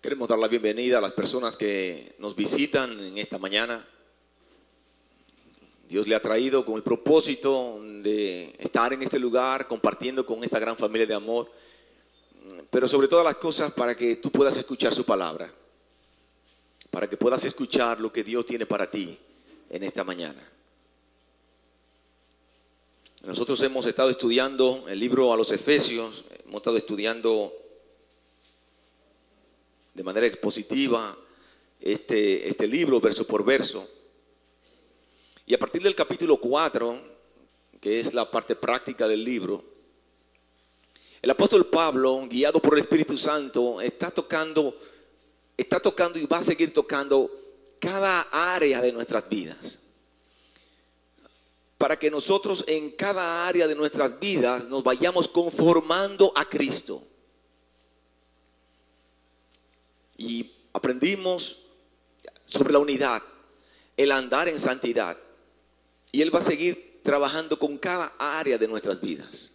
Queremos dar la bienvenida a las personas que nos visitan en esta mañana. Dios le ha traído con el propósito de estar en este lugar compartiendo con esta gran familia de amor, pero sobre todas las cosas para que tú puedas escuchar su palabra, para que puedas escuchar lo que Dios tiene para ti en esta mañana. Nosotros hemos estado estudiando el libro a los Efesios, hemos estado estudiando de manera expositiva este libro verso por verso. Y a partir del capítulo 4, que es la parte práctica del libro, el apóstol Pablo, guiado por el Espíritu Santo, está tocando y va a seguir tocando cada área de nuestras vidas, para que nosotros en cada área de nuestras vidas nos vayamos conformando a Cristo. Y aprendimos sobre la unidad, el andar en santidad. Y Él va a seguir trabajando con cada área de nuestras vidas.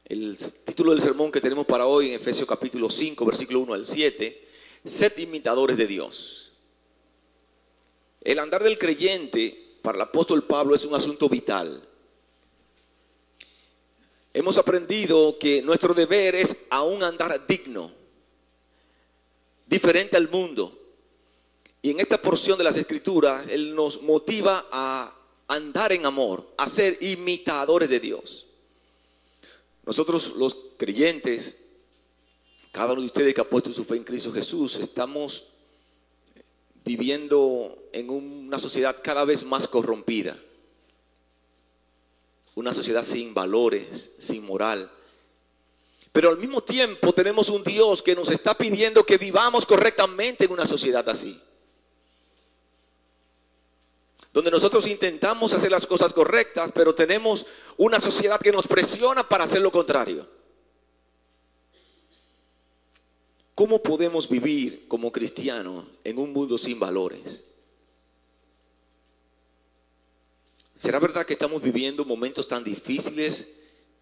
El título del sermón que tenemos para hoy en Efesios capítulo 5, versículo 1 al 7, sed imitadores de Dios. El andar del creyente para el apóstol Pablo es un asunto vital. Hemos aprendido que nuestro deber es aún andar digno, diferente al mundo. Y en esta porción de las Escrituras, Él nos motiva a andar en amor, a ser imitadores de Dios. Nosotros los creyentes, cada uno de ustedes que ha puesto su fe en Cristo Jesús, estamos viviendo en una sociedad cada vez más corrompida. Una sociedad sin valores, sin moral. Pero al mismo tiempo tenemos un Dios que nos está pidiendo que vivamos correctamente en una sociedad así, donde nosotros intentamos hacer las cosas correctas, pero tenemos una sociedad que nos presiona para hacer lo contrario. ¿Cómo podemos vivir como cristianos en un mundo sin valores? ¿Será verdad que estamos viviendo momentos tan difíciles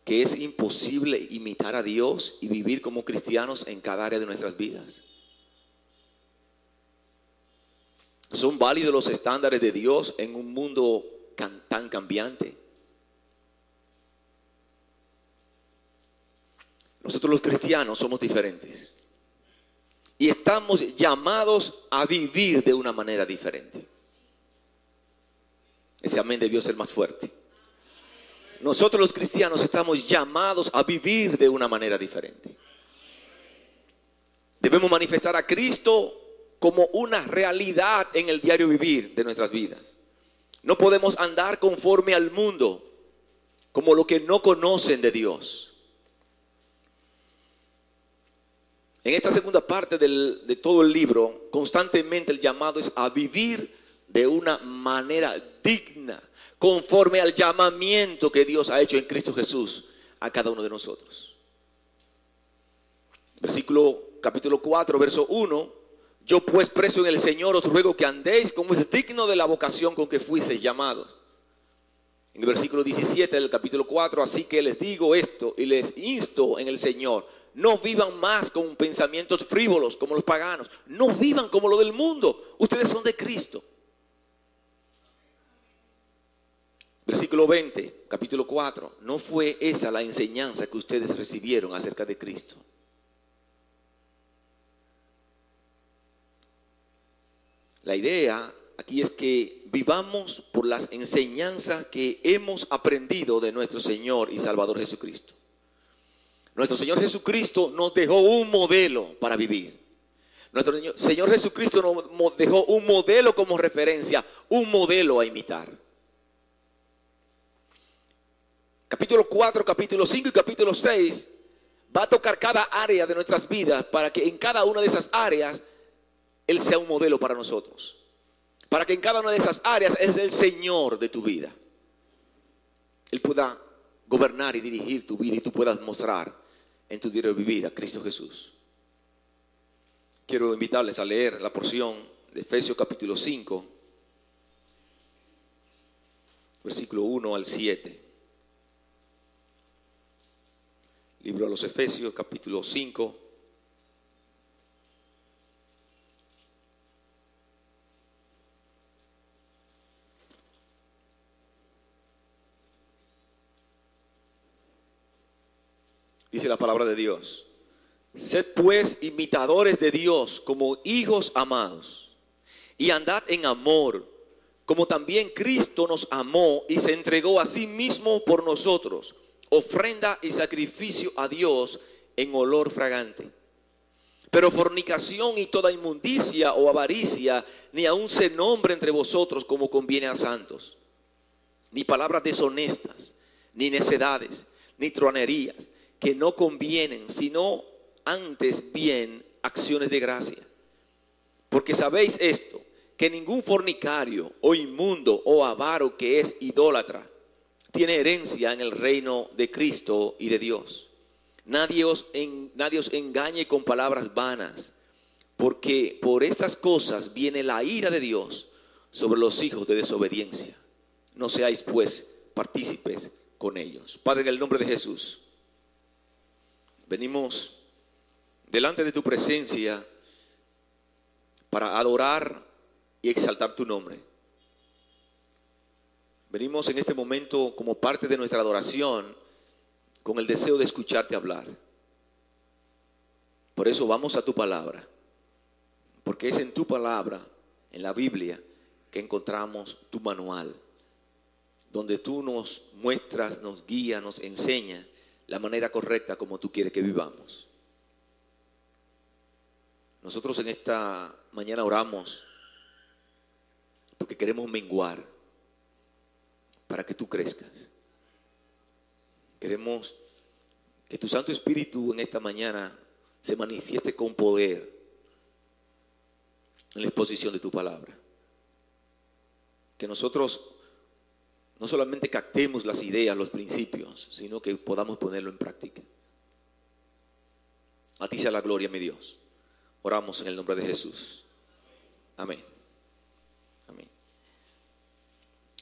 que es imposible imitar a Dios y vivir como cristianos en cada área de nuestras vidas? ¿Son válidos los estándares de Dios en un mundo tan cambiante? Nosotros los cristianos somos diferentes y estamos llamados a vivir de una manera diferente. Ese amén debió ser más fuerte. Nosotros los cristianos estamos llamados a vivir de una manera diferente. Debemos manifestar a Cristo como una realidad en el diario vivir de nuestras vidas. No podemos andar conforme al mundo, como lo que no conocen de Dios. En esta segunda parte de todo el libro, constantemente el llamado es a vivir de una manera digna, conforme al llamamiento que Dios ha hecho en Cristo Jesús a cada uno de nosotros. Capítulo 4, verso 1. Yo pues, preso en el Señor, os ruego que andéis como es digno de la vocación con que fuisteis llamados. En el versículo 17 del capítulo 4, así que les digo esto y les insto en el Señor, no vivan más con pensamientos frívolos como los paganos, no vivan como lo del mundo, ustedes son de Cristo. Versículo 20, capítulo 4, ¿no fue esa la enseñanza que ustedes recibieron acerca de Cristo? La idea aquí es que vivamos por las enseñanzas que hemos aprendido de nuestro Señor y Salvador Jesucristo. Nuestro Señor Jesucristo nos dejó un modelo para vivir. Nuestro Señor Jesucristo nos dejó un modelo como referencia, un modelo a imitar. Capítulo 4, capítulo 5 y capítulo 6 va a tocar cada área de nuestras vidas para que en cada una de esas áreas Él sea un modelo para nosotros. Para que en cada una de esas áreas es el Señor de tu vida. Él pueda gobernar y dirigir tu vida y tú puedas mostrar en tu diario vivir a Cristo Jesús. Quiero invitarles a leer la porción de Efesios capítulo 5, versículo 1 al 7. Libro a los Efesios capítulo 5, Dice la palabra de Dios. Sed pues imitadores de Dios como hijos amados, y andad en amor, como también Cristo nos amó y se entregó a sí mismo por nosotros, ofrenda y sacrificio a Dios en olor fragante. Pero fornicación y toda inmundicia o avaricia, ni aun se nombre entre vosotros como conviene a santos, ni palabras deshonestas, ni necedades, ni truanerías, que no convienen, sino antes bien acciones de gracia. Porque sabéis esto, que ningún fornicario o inmundo o avaro que es idólatra tiene herencia en el reino de Cristo y de Dios. Nadie os engañe con palabras vanas, porque por estas cosas viene la ira de Dios sobre los hijos de desobediencia. No seáis pues partícipes con ellos. Padre, en el nombre de Jesús, venimos delante de tu presencia para adorar y exaltar tu nombre. Venimos en este momento como parte de nuestra adoración con el deseo de escucharte hablar. Por eso vamos a tu palabra, porque es en tu palabra, en la Biblia, que encontramos tu manual, donde tú nos muestras, nos guías, nos enseñas la manera correcta como tú quieres que vivamos. Nosotros en esta mañana oramos porque queremos menguar para que tú crezcas. Queremos que tu Santo Espíritu en esta mañana se manifieste con poder en la exposición de tu palabra. Que nosotros no solamente captemos las ideas, los principios, sino que podamos ponerlo en práctica. A ti sea la gloria, mi Dios. Oramos en el nombre de Jesús. Amén. Amén.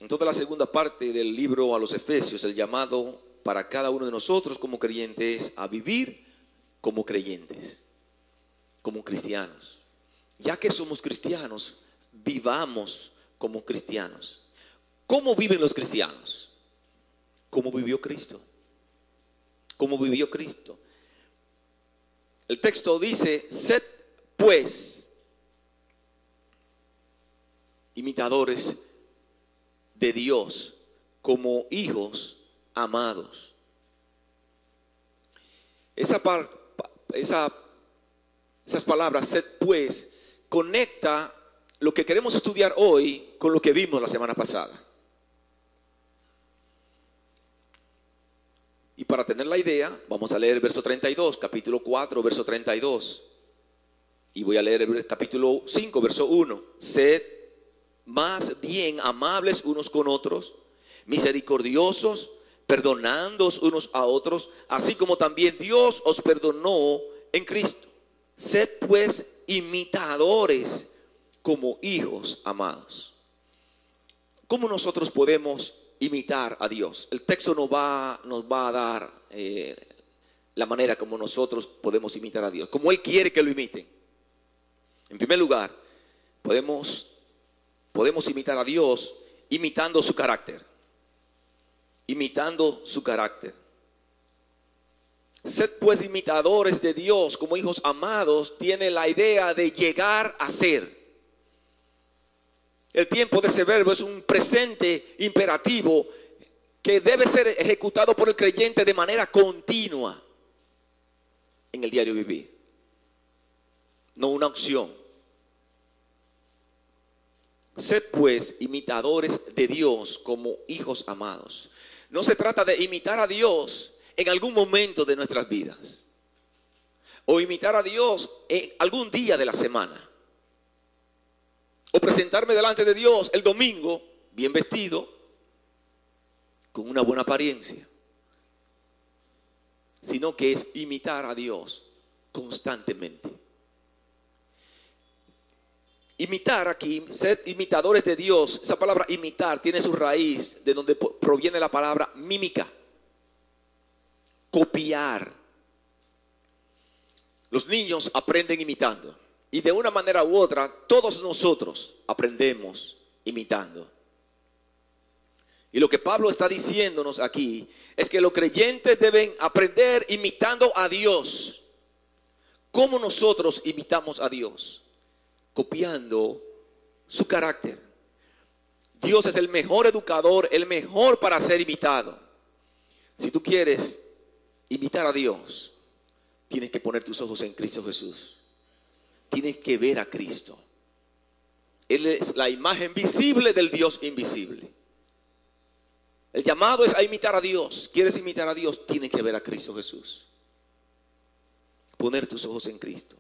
En toda la segunda parte del libro a los Efesios, el llamado para cada uno de nosotros como creyentes a vivir como creyentes, como cristianos. Ya que somos cristianos, vivamos como cristianos. ¿Cómo viven los cristianos? ¿Cómo vivió Cristo? ¿Cómo vivió Cristo? El texto dice: sed pues imitadores de Dios como hijos amados. Esas palabras, sed pues, conecta lo que queremos estudiar hoy con lo que vimos la semana pasada. Y para tener la idea, vamos a leer el verso 32, capítulo 4, verso 32. Y voy a leer el capítulo 5, verso 1. Sed más bien amables unos con otros, misericordiosos, perdonándoos unos a otros, así como también Dios os perdonó en Cristo. Sed pues imitadores como hijos amados. ¿Cómo nosotros podemos imitar a Dios? El texto nos va a dar la manera como nosotros podemos imitar a Dios, como Él quiere que lo imiten. En primer lugar, podemos imitar a Dios imitando su carácter. Imitando su carácter. Sed pues imitadores de Dios como hijos amados tiene la idea de llegar a ser. El tiempo de ese verbo es un presente imperativo que debe ser ejecutado por el creyente de manera continua en el diario vivir. No una opción. Sed pues imitadores de Dios como hijos amados. No se trata de imitar a Dios en algún momento de nuestras vidas, o imitar a Dios en algún día de la semana, o presentarme delante de Dios el domingo bien vestido, con una buena apariencia, sino que es imitar a Dios constantemente. Imitar aquí, ser imitadores de Dios, esa palabra imitar tiene su raíz de donde proviene la palabra mímica, copiar. Los niños aprenden imitando y de una manera u otra todos nosotros aprendemos imitando. Y lo que Pablo está diciéndonos aquí es que los creyentes deben aprender imitando a Dios. ¿Cómo nosotros imitamos a Dios? Copiando su carácter. Dios es el mejor educador, el mejor para ser imitado. Si tú quieres imitar a Dios, tienes que poner tus ojos en Cristo Jesús. Tienes que ver a Cristo. Él es la imagen visible del Dios invisible. El llamado es a imitar a Dios. ¿Quieres imitar a Dios? Tienes que ver a Cristo Jesús. Poner tus ojos en Cristo.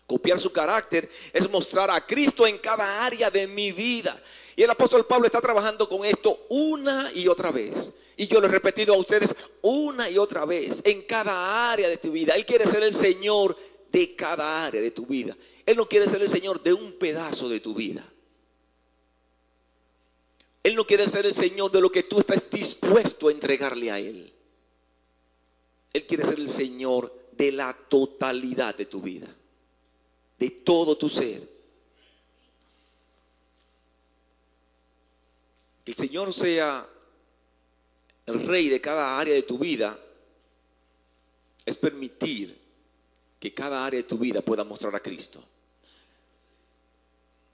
Copiar su carácter es mostrar a Cristo en cada área de mi vida. Y el apóstol Pablo está trabajando con esto una y otra vez. Y yo lo he repetido a ustedes una y otra vez. En cada área de tu vida. Él quiere ser el Señor de cada área de tu vida. Él no quiere ser el Señor de un pedazo de tu vida. Él no quiere ser el Señor de lo que tú estás dispuesto a entregarle a Él. Él quiere ser el Señor de la totalidad de tu vida, de todo tu ser. Que el Señor sea el Rey de cada área de tu vida es permitir que cada área de tu vida pueda mostrar a Cristo.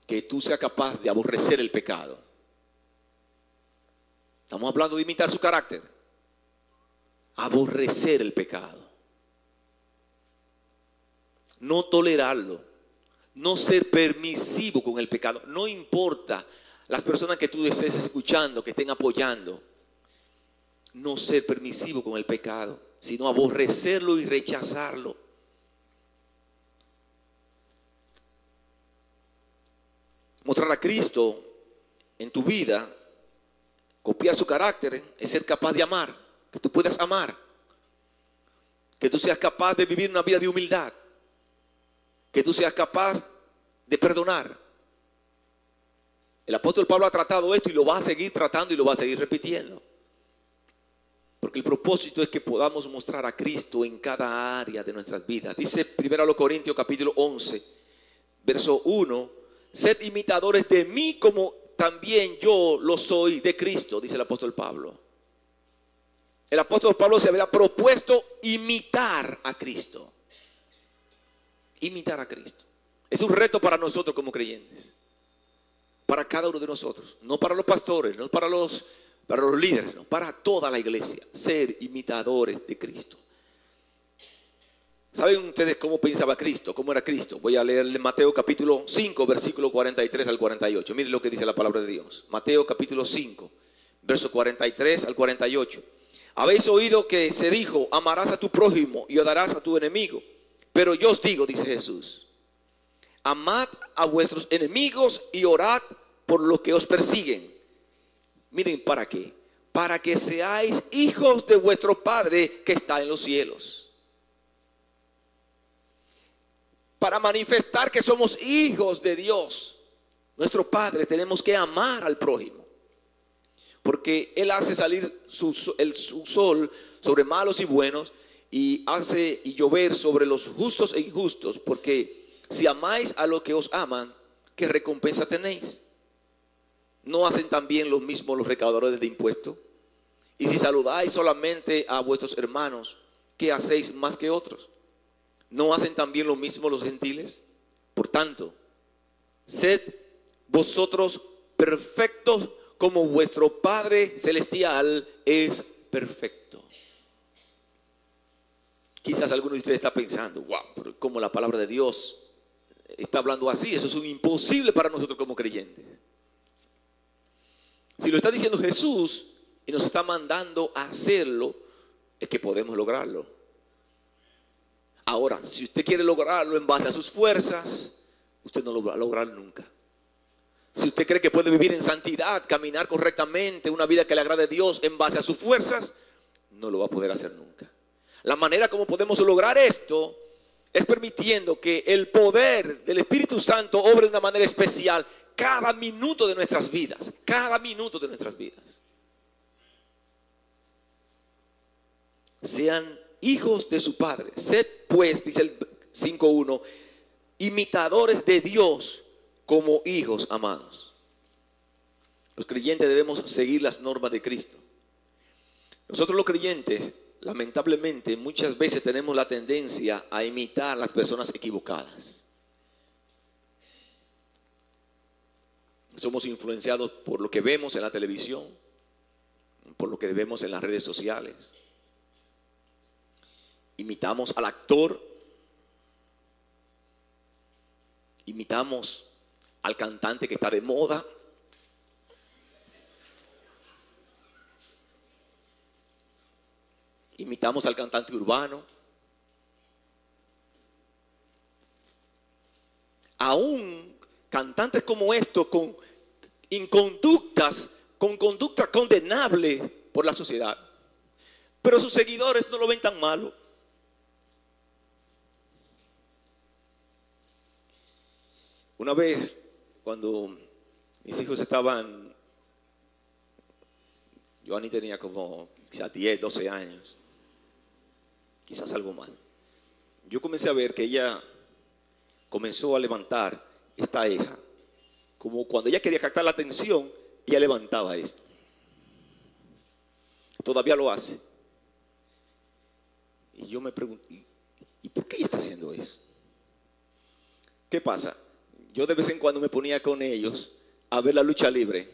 Que tú seas capaz de aborrecer el pecado. Estamos hablando de imitar su carácter. Aborrecer el pecado. No tolerarlo. No ser permisivo con el pecado. No importa las personas que tú estés escuchando, que estén apoyando. No ser permisivo con el pecado, sino aborrecerlo y rechazarlo. Mostrar a Cristo en tu vida, copiar su carácter, es ser capaz de amar, que tú puedas amar, que tú seas capaz de vivir una vida de humildad, que tú seas capaz de perdonar. El apóstol Pablo ha tratado esto y lo va a seguir tratando y lo va a seguir repitiendo. Porque el propósito es que podamos mostrar a Cristo en cada área de nuestras vidas. Dice 1 Corintios capítulo 11, verso 1, sed imitadores de mí como también yo lo soy de Cristo, dice el apóstol Pablo. El apóstol Pablo se había propuesto imitar a Cristo. Imitar a Cristo. Es un reto para nosotros como creyentes. Para cada uno de nosotros. No para los pastores, no para los líderes, no, para toda la iglesia. Ser imitadores de Cristo. ¿Saben ustedes cómo pensaba Cristo? ¿Cómo era Cristo? Voy a leerle Mateo capítulo 5, versículo 43 al 48. Miren lo que dice la palabra de Dios. Mateo capítulo 5, verso 43 al 48. Habéis oído que se dijo, amarás a tu prójimo y odiarás a tu enemigo. Pero yo os digo, dice Jesús, amad a vuestros enemigos y orad por los que os persiguen. Miren, ¿para qué? Para que seáis hijos de vuestro Padre que está en los cielos. Para manifestar que somos hijos de Dios, nuestro Padre, tenemos que amar al prójimo. Porque Él hace salir su sol sobre malos y buenos y hace llover sobre los justos e injustos. Porque si amáis a los que os aman, ¿qué recompensa tenéis? ¿No hacen también lo mismo los recaudadores de impuestos? Y si saludáis solamente a vuestros hermanos, ¿qué hacéis más que otros? ¿No hacen también lo mismo los gentiles? Por tanto, sed vosotros perfectos como vuestro Padre Celestial es perfecto. Quizás alguno de ustedes está pensando, wow, pero como la palabra de Dios está hablando así, eso es un imposible para nosotros como creyentes. Si lo está diciendo Jesús y nos está mandando a hacerlo, es que podemos lograrlo. Ahora, si usted quiere lograrlo en base a sus fuerzas, usted no lo va a lograr nunca. Si usted cree que puede vivir en santidad, caminar correctamente, una vida que le agrade a Dios en base a sus fuerzas, no lo va a poder hacer nunca. La manera como podemos lograr esto es permitiendo que el poder del Espíritu Santo obre de una manera especial cada minuto de nuestras vidas. Cada minuto de nuestras vidas. Sean hijos de su Padre. Sed pues, dice el 5.1, imitadores de Dios como hijos amados. Los creyentes debemos seguir las normas de Cristo. Nosotros los creyentes, lamentablemente, muchas veces tenemos la tendencia a imitar a las personas equivocadas. Somos influenciados por lo que vemos en la televisión, por lo que vemos en las redes sociales. Imitamos al actor, imitamos al cantante que está de moda. Imitamos al cantante urbano. Aún cantantes como estos con conducta condenable por la sociedad. Pero sus seguidores no lo ven tan malo. Una vez, cuando mis hijos estaban, Joanny tenía como quizás 10, 12 años, quizás algo más. Yo comencé a ver que ella comenzó a levantar esta ceja. Como cuando ella quería captar la atención, ella levantaba esto. Todavía lo hace. Y yo me pregunté, ¿y por qué ella está haciendo eso? ¿Qué pasa? Yo de vez en cuando me ponía con ellos a ver la lucha libre.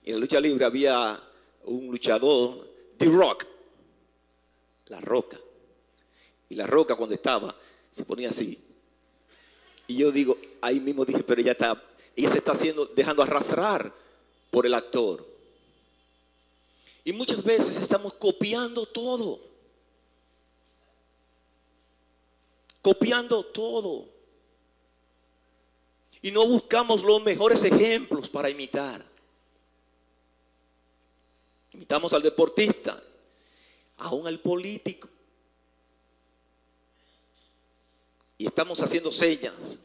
Y en la lucha libre había un luchador, The Rock, La Roca. Y La Roca cuando estaba, se ponía así. Y yo digo, ahí mismo dije, pero ella se está dejando arrastrar por el actor. Y muchas veces estamos copiando todo. Copiando todo. Y no buscamos los mejores ejemplos para imitar. Imitamos al deportista, aún al político. Y estamos haciendo señas.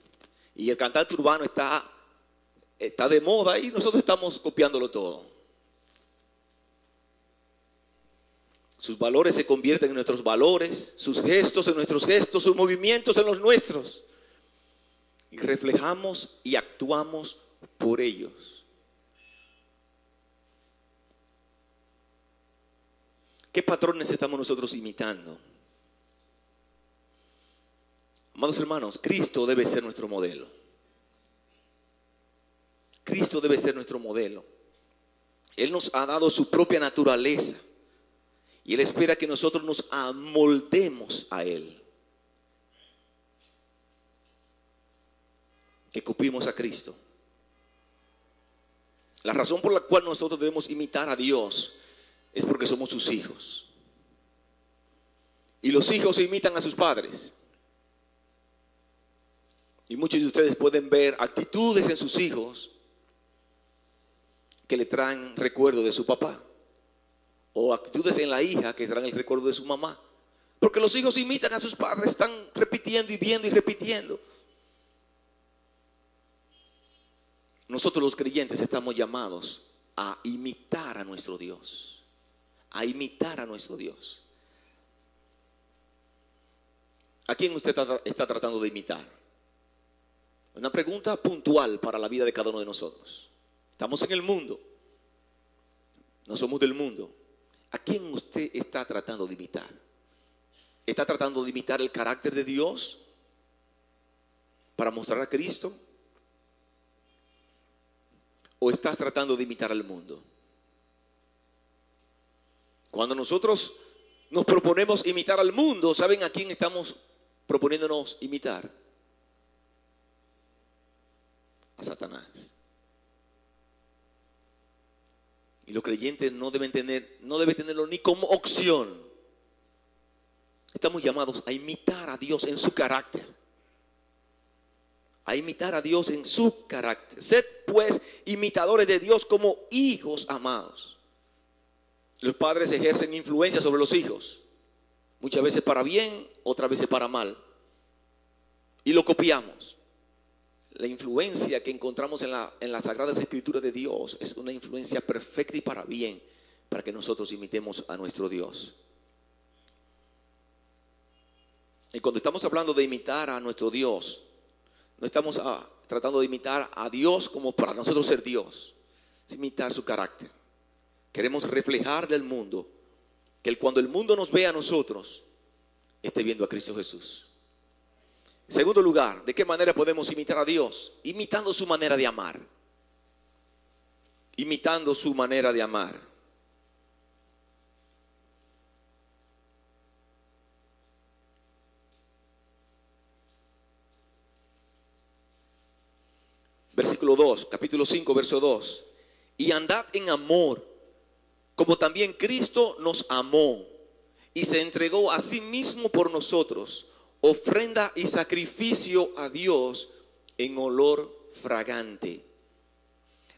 Y el cantante urbano está de moda y nosotros estamos copiándolo todo. Sus valores se convierten en nuestros valores, sus gestos en nuestros gestos, sus movimientos en los nuestros. Y reflejamos y actuamos por ellos. ¿Qué patrones estamos nosotros imitando? Amados hermanos, Cristo debe ser nuestro modelo. Cristo debe ser nuestro modelo. Él nos ha dado su propia naturaleza y Él espera que nosotros nos amoldemos a Él. Que copiemos a Cristo. La razón por la cual nosotros debemos imitar a Dios es porque somos sus hijos. Y los hijos imitan a sus padres. Y muchos de ustedes pueden ver actitudes en sus hijos que le traen recuerdo de su papá. O actitudes en la hija que traen el recuerdo de su mamá. Porque los hijos imitan a sus padres, están repitiendo y viendo y repitiendo. Nosotros los creyentes estamos llamados a imitar a nuestro Dios. A imitar a nuestro Dios. ¿A quién usted está tratando de imitar? Una pregunta puntual para la vida de cada uno de nosotros. Estamos en el mundo. No somos del mundo. ¿A quién usted está tratando de imitar? ¿Está tratando de imitar el carácter de Dios para mostrar a Cristo? ¿O estás tratando de imitar al mundo? Cuando nosotros nos proponemos imitar al mundo, ¿saben a quién estamos proponiéndonos imitar? A Satanás. Y los creyentes no deben tenerlo ni como opción. Estamos llamados a imitar a Dios en su carácter. A imitar a Dios en su carácter. Sed pues imitadores de Dios como hijos amados. Los padres ejercen influencia sobre los hijos. Muchas veces para bien, otras veces para mal. Y lo copiamos. La influencia que encontramos en las Sagradas Escrituras de Dios es una influencia perfecta y para bien, para que nosotros imitemos a nuestro Dios. Y cuando estamos hablando de imitar a nuestro Dios, no estamos tratando de imitar a Dios como para nosotros ser Dios, es imitar su carácter. Queremos reflejarle al mundo que cuando el mundo nos vea a nosotros, esté viendo a Cristo Jesús. En segundo lugar, ¿de qué manera podemos imitar a Dios? Imitando su manera de amar. Imitando su manera de amar. Versículo 2, capítulo 5, verso 2. Y andad en amor, como también Cristo nos amó y se entregó a sí mismo por nosotros, ofrenda y sacrificio a Dios en olor fragante.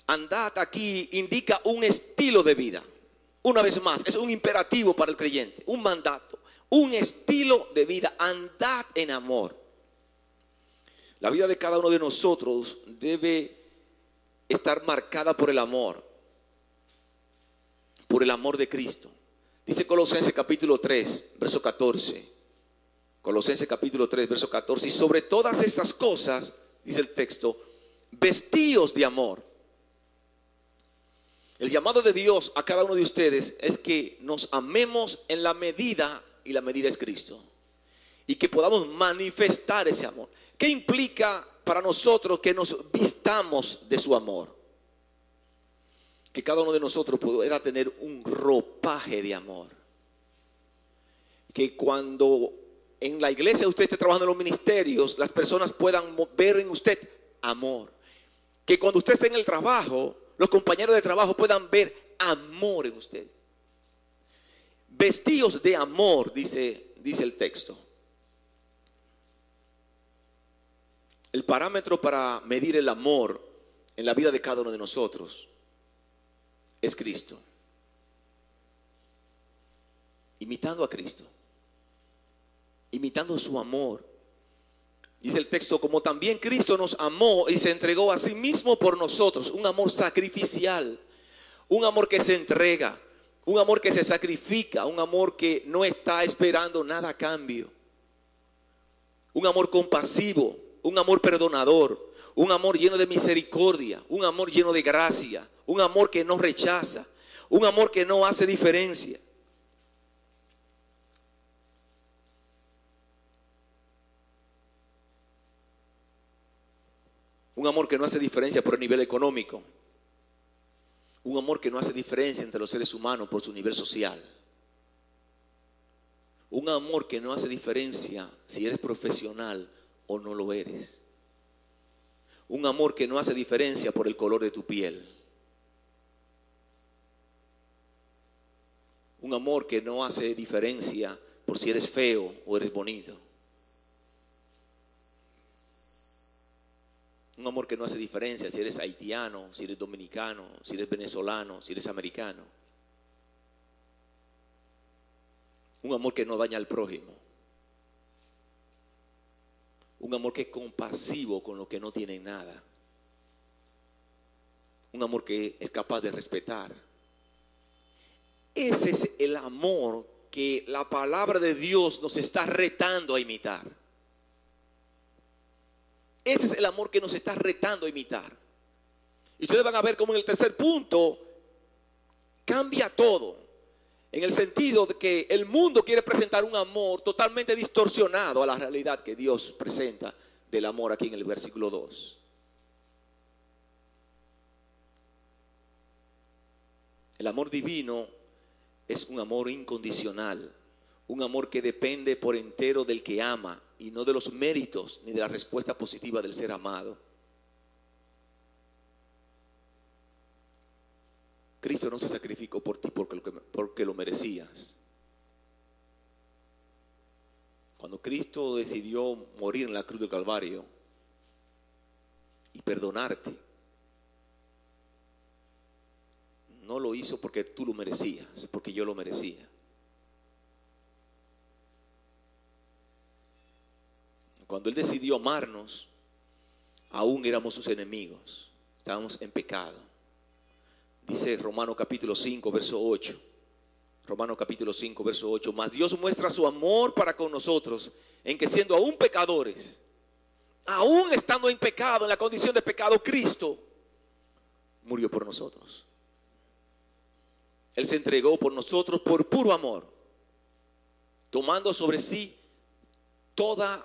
Andad aquí indica un estilo de vida. Una vez más, es un imperativo para el creyente, un mandato, un estilo de vida. Andad en amor. La vida de cada uno de nosotros debe estar marcada por el amor de Cristo. Dice Colosenses capítulo 3, verso 14. Colosenses capítulo 3, verso 14. Y sobre todas esas cosas, dice el texto, vestíos de amor. El llamado de Dios a cada uno de ustedes es que nos amemos en la medida, y la medida es Cristo, y que podamos manifestar ese amor. ¿Qué implica para nosotros que nos vistamos de su amor? Que cada uno de nosotros pudiera tener un ropaje de amor. Que cuando en la iglesia usted esté trabajando en los ministerios, las personas puedan ver en usted amor. Que cuando usted esté en el trabajo, los compañeros de trabajo puedan ver amor en usted. Vestidos de amor, dice el texto. El parámetro para medir el amor en la vida de cada uno de nosotros es Cristo. Imitando a Cristo. Imitando su amor. Dice el texto, como también Cristo nos amó y se entregó a sí mismo por nosotros. Un amor sacrificial. Un amor que se entrega. Un amor que se sacrifica. Un amor que no está esperando nada a cambio. Un amor compasivo. Un amor perdonador, un amor lleno de misericordia, un amor lleno de gracia, un amor que no rechaza, un amor que no hace diferencia. Un amor que no hace diferencia por el nivel económico, un amor que no hace diferencia entre los seres humanos por su nivel social. Un amor que no hace diferencia si eres profesional o no lo eres. Un amor que no hace diferencia por el color de tu piel. Un amor que no hace diferencia por si eres feo o eres bonito. Un amor que no hace diferencia si eres haitiano, si eres dominicano, si eres venezolano, si eres americano. Un amor que no daña al prójimo. Un amor que es compasivo con los que no tienen nada. Un amor que es capaz de respetar. Ese es el amor que la palabra de Dios nos está retando a imitar. Ese es el amor que nos está retando a imitar. Y ustedes van a ver cómo en el tercer punto cambia todo. En el sentido de que el mundo quiere presentar un amor totalmente distorsionado a la realidad que Dios presenta del amor aquí en el versículo 2. El amor divino es un amor incondicional, un amor que depende por entero del que ama y no de los méritos ni de la respuesta positiva del ser amado. Cristo no se sacrificó por ti porque lo merecías. Cuando Cristo decidió morir en la cruz del Calvario y perdonarte, no lo hizo porque tú lo merecías, porque yo lo merecía. Cuando Él decidió amarnos, aún éramos sus enemigos, estábamos en pecado. Dice Romanos capítulo 5, verso 8. Romanos capítulo 5, verso 8. Mas Dios muestra su amor para con nosotros en que siendo aún pecadores, aún estando en pecado, en la condición de pecado, Cristo murió por nosotros. Él se entregó por nosotros por puro amor, tomando sobre sí toda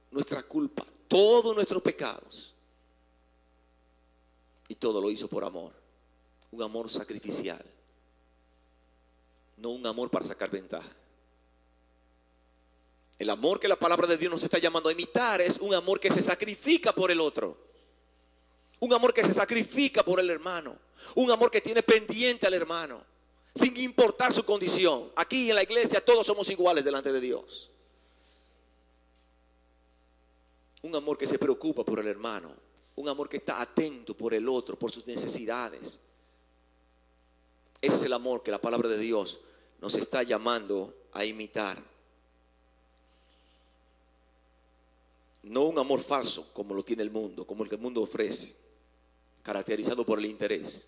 nuestra culpa, todos nuestros pecados. Y todo lo hizo por amor, un amor sacrificial, no un amor para sacar ventaja. El amor que la palabra de Dios nos está llamando a imitar es un amor que se sacrifica por el otro, un amor que se sacrifica por el hermano, un amor que tiene pendiente al hermano, sin importar su condición. Aquí en la iglesia todos somos iguales delante de Dios. Un amor que se preocupa por el hermano, un amor que está atento por el otro, por sus necesidades. Ese es el amor que la palabra de Dios nos está llamando a imitar. No un amor falso como lo tiene el mundo, como el que el mundo ofrece, caracterizado por el interés.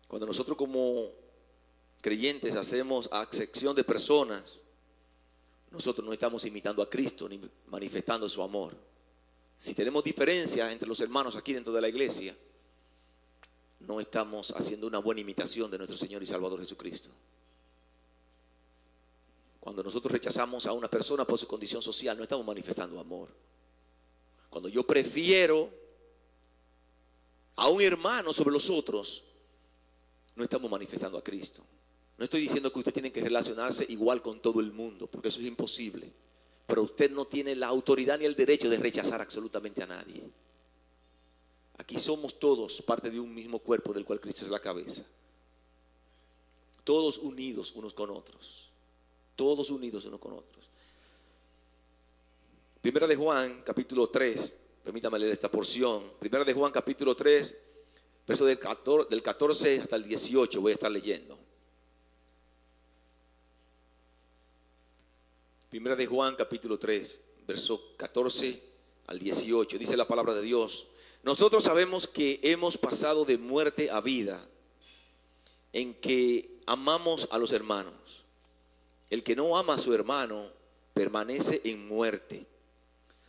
Cuando nosotros como creyentes hacemos acepción de personas, nosotros no estamos imitando a Cristo ni manifestando su amor. Si tenemos diferencias entre los hermanos aquí dentro de la iglesia, no estamos haciendo una buena imitación de nuestro Señor y Salvador Jesucristo. Cuando nosotros rechazamos a una persona por su condición social, no estamos manifestando amor. Cuando yo prefiero a un hermano sobre los otros, no estamos manifestando a Cristo. No estoy diciendo que usted tiene que relacionarse igual con todo el mundo, porque eso es imposible. Pero usted no tiene la autoridad ni el derecho de rechazar absolutamente a nadie. Aquí somos todos parte de un mismo cuerpo del cual Cristo es la cabeza. Todos unidos unos con otros. Todos unidos unos con otros. Primera de Juan, capítulo 3. Permítame leer esta porción. Primera de Juan, capítulo 3. Verso del 14 hasta el 18 voy a estar leyendo. Primera de Juan capítulo 3, verso 14 al 18. Dice la palabra de Dios: nosotros sabemos que hemos pasado de muerte a vida, en que amamos a los hermanos. El que no ama a su hermano permanece en muerte.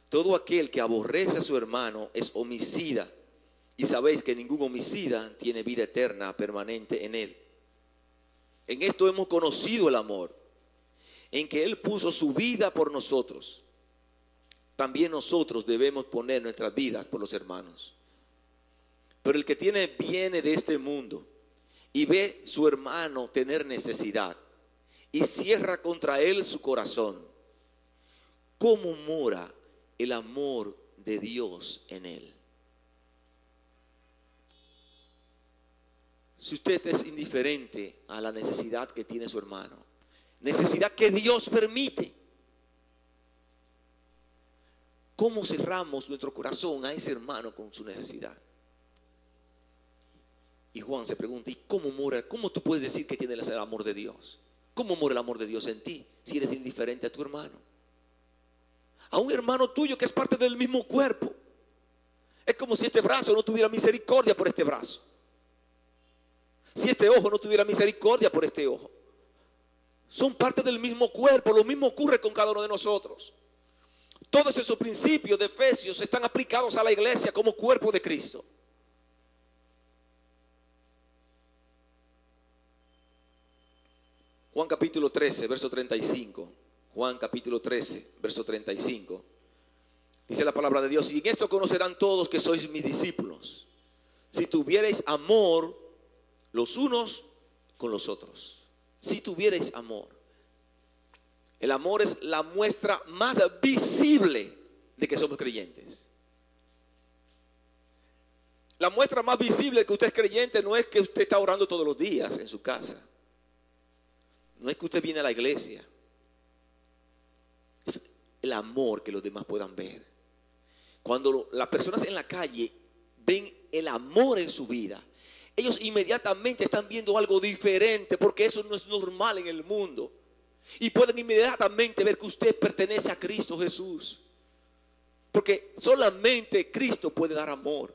Todo aquel que aborrece a su hermano es homicida. Y sabéis que ningún homicida tiene vida eterna permanente en él. En esto hemos conocido el amor, en que Él puso su vida por nosotros. También nosotros debemos poner nuestras vidas por los hermanos. Pero el que tiene bienes de este mundo y ve su hermano tener necesidad y cierra contra él su corazón, ¿cómo mora el amor de Dios en él? Si usted es indiferente a la necesidad que tiene su hermano, necesidad que Dios permite, ¿cómo cerramos nuestro corazón a ese hermano con su necesidad? Y Juan se pregunta: ¿y cómo mora? ¿Cómo tú puedes decir que tienes el amor de Dios? ¿Cómo mora el amor de Dios en ti si eres indiferente a tu hermano? A un hermano tuyo que es parte del mismo cuerpo. Es como si este brazo no tuviera misericordia por este brazo. Si este ojo no tuviera misericordia por este ojo. Son parte del mismo cuerpo. Lo mismo ocurre con cada uno de nosotros. Todos esos principios de Efesios están aplicados a la iglesia como cuerpo de Cristo. Juan capítulo 13, verso 35. Juan capítulo 13, verso 35. Dice la palabra de Dios: y en esto conocerán todos que sois mis discípulos, si tuvierais amor los unos con los otros. Si tuvierais amor. El amor es la muestra más visible de que somos creyentes. La muestra más visible de que usted es creyente no es que usted está orando todos los días en su casa. No es que usted viene a la iglesia. Es el amor que los demás puedan ver. Cuando las personas en la calle ven el amor en su vida, ellos inmediatamente están viendo algo diferente, porque eso no es normal en el mundo. Y pueden inmediatamente ver que usted pertenece a Cristo Jesús. Porque solamente Cristo puede dar amor,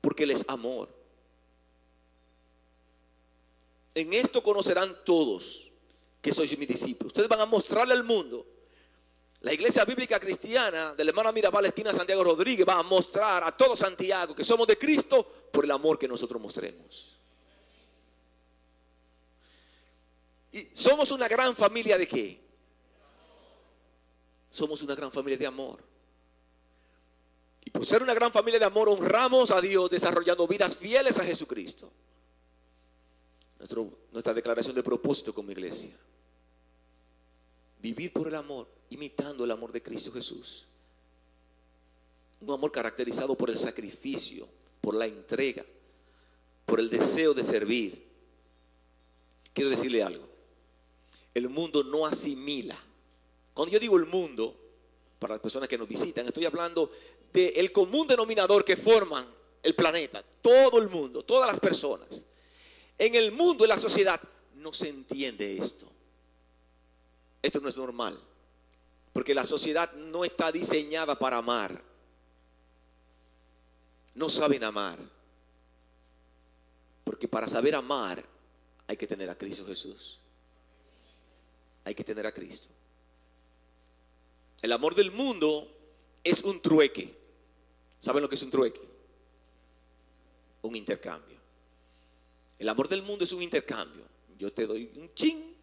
porque Él es amor. En esto conocerán todos que sois mis discípulos. Ustedes van a mostrarle al mundo La iglesia bíblica cristiana del hermano Mirabal, esquina Santiago Rodríguez, va a mostrar a todo Santiago que somos de Cristo por el amor que nosotros mostremos. ¿Y somos una gran familia de qué? Somos una gran familia de amor. Y por ser una gran familia de amor, honramos a Dios desarrollando vidas fieles a Jesucristo. Nuestra declaración de propósito como iglesia: vivir por el amor, imitando el amor de Cristo Jesús. Un amor caracterizado por el sacrificio, por la entrega, por el deseo de servir. Quiero decirle algo: el mundo no asimila. Cuando yo digo el mundo, para las personas que nos visitan, estoy hablando del común denominador que forman el planeta, todo el mundo, todas las personas. En el mundo, en la sociedad, no se entiende esto. Esto no es normal, porque la sociedad no está diseñada para amar. No saben amar, porque para saber amar hay que tener a Cristo Jesús. Hay que tener a Cristo. El amor del mundo es un trueque. ¿Saben lo que es un trueque? Un intercambio. El amor del mundo es un intercambio. Yo te doy un chin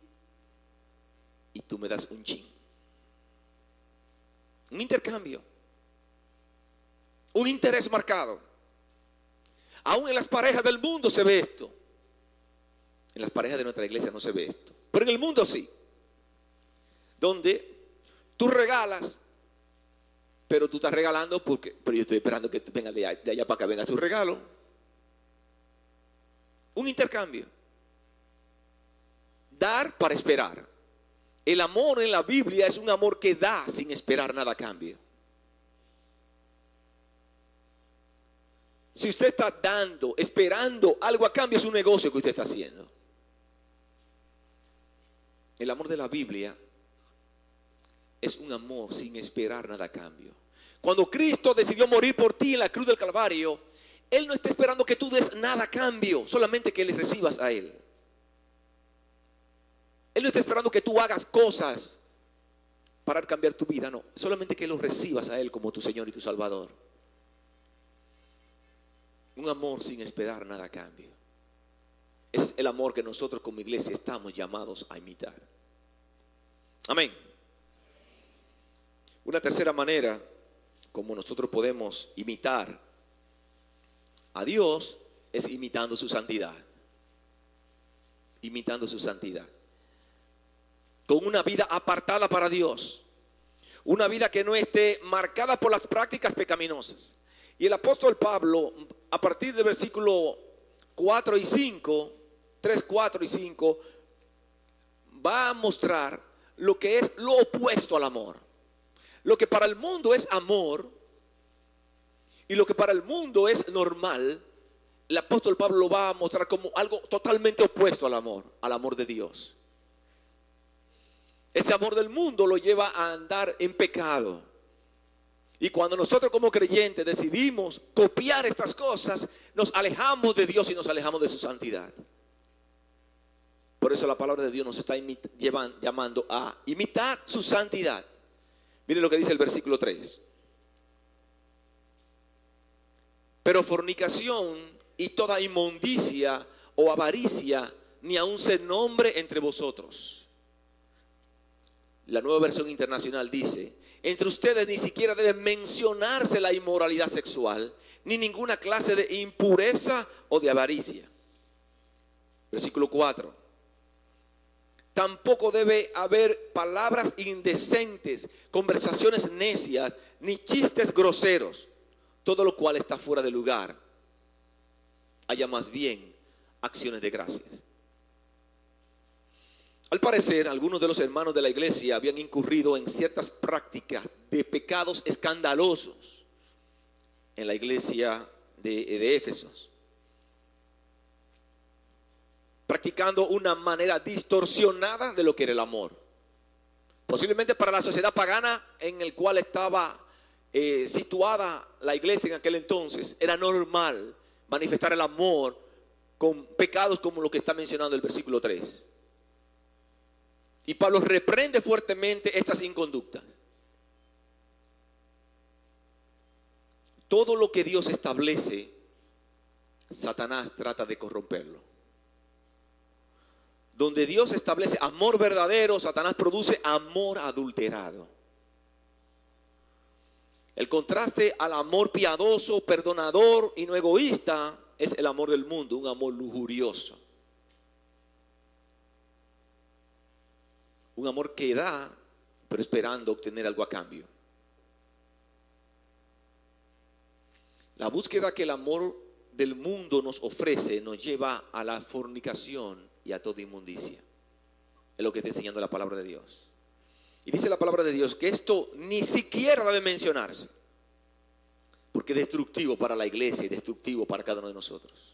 y tú me das un chin. Un intercambio. Un interés marcado. Aún en las parejas del mundo se ve esto. En las parejas de nuestra iglesia no se ve esto, pero en el mundo sí. Donde tú regalas, pero tú estás regalando pero yo estoy esperando que venga de allá para que venga su regalo. Un intercambio. Dar para esperar. El amor en la Biblia es un amor que da sin esperar nada a cambio. Si usted está dando, esperando algo a cambio, es un negocio que usted está haciendo. El amor de la Biblia es un amor sin esperar nada a cambio. Cuando Cristo decidió morir por ti en la cruz del Calvario, Él no está esperando que tú des nada a cambio, solamente que le recibas a Él. Él no está esperando que tú hagas cosas para cambiar tu vida, no, solamente que lo recibas a Él como tu Señor y tu Salvador. Un amor sin esperar nada a cambio. Es el amor que nosotros como iglesia estamos llamados a imitar. Amén. Una tercera manera como nosotros podemos imitar a Dios es imitando su santidad. Imitando su santidad. Con una vida apartada para Dios. Una vida que no esté marcada por las prácticas pecaminosas. Y el apóstol Pablo, a partir del versículo 4 y 5, 3, 4 y 5, va a mostrar lo que es lo opuesto al amor. Lo que para el mundo es amor y lo que para el mundo es normal, el apóstol Pablo lo va a mostrar como algo totalmente opuesto al amor de Dios. Ese amor del mundo lo lleva a andar en pecado. Y cuando nosotros como creyentes decidimos copiar estas cosas, nos alejamos de Dios y nos alejamos de su santidad. Por eso la palabra de Dios nos está llamando a imitar su santidad. Miren lo que dice el versículo 3. Pero fornicación y toda inmundicia o avaricia ni aun se nombre entre vosotros. La Nueva Versión Internacional dice: entre ustedes ni siquiera debe mencionarse la inmoralidad sexual, ni ninguna clase de impureza o de avaricia. Versículo 4. Tampoco debe haber palabras indecentes, conversaciones necias, ni chistes groseros, todo lo cual está fuera de lugar. Haya más bien acciones de gracias. Al parecer, algunos de los hermanos de la iglesia habían incurrido en ciertas prácticas de pecados escandalosos en la iglesia de Éfesos, practicando una manera distorsionada de lo que era el amor. Posiblemente para la sociedad pagana en el cual estaba situada la iglesia en aquel entonces, era normal manifestar el amor con pecados como lo que está mencionando el versículo 3. Y Pablo reprende fuertemente estas inconductas. Todo lo que Dios establece, Satanás trata de corromperlo. Donde Dios establece amor verdadero, Satanás produce amor adulterado. El contraste al amor piadoso, perdonador y no egoísta es el amor del mundo, un amor lujurioso. Un amor que da, pero esperando obtener algo a cambio. La búsqueda que el amor del mundo nos ofrece nos lleva a la fornicación y a toda inmundicia. Es lo que está enseñando la palabra de Dios. Y dice la palabra de Dios que esto ni siquiera debe mencionarse, porque es destructivo para la iglesia y destructivo para cada uno de nosotros.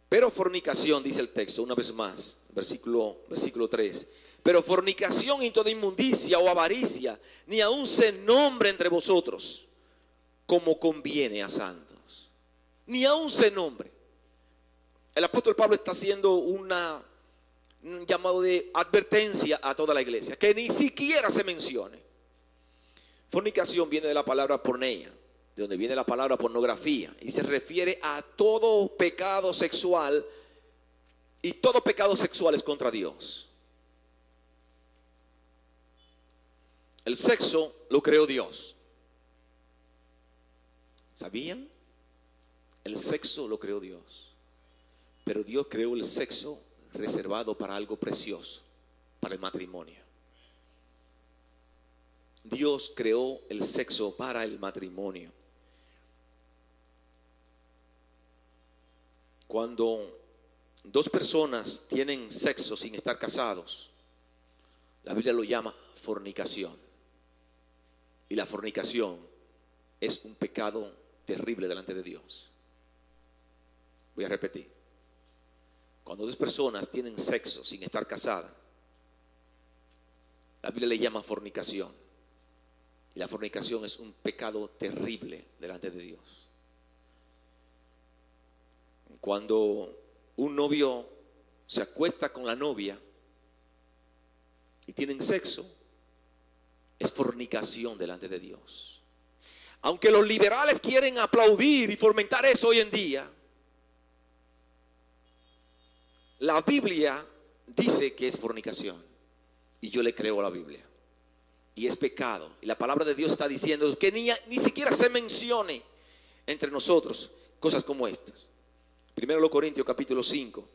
Pero fornicación, dice el texto una vez más, versículo 3. Pero fornicación y toda inmundicia o avaricia, ni aun se nombre entre vosotros, como conviene a santos. Ni aun se nombre. El apóstol Pablo está haciendo un llamado de advertencia a toda la iglesia, que ni siquiera se mencione. Fornicación viene de la palabra porneia, de donde viene la palabra pornografía, y se refiere a todo pecado sexual, y todo pecado sexual es contra Dios. El sexo lo creó Dios. ¿Sabían? El sexo lo creó Dios. Pero Dios creó el sexo reservado para algo precioso, para el matrimonio. Dios creó el sexo para el matrimonio. Cuando dos personas tienen sexo sin estar casados, la Biblia lo llama fornicación. Y la fornicación es un pecado terrible delante de Dios. Voy a repetir. Cuando dos personas tienen sexo sin estar casadas, la Biblia le llama fornicación. Y la fornicación es un pecado terrible delante de Dios. Cuando un novio se acuesta con la novia y tienen sexo, es fornicación delante de Dios. Aunque los liberales quieren aplaudir y fomentar eso hoy en día, la Biblia dice que es fornicación. Y yo le creo a la Biblia. Y es pecado. Y la palabra de Dios está diciendo que ni siquiera se mencione entre nosotros cosas como estas. Primero los Corintios capítulo 5.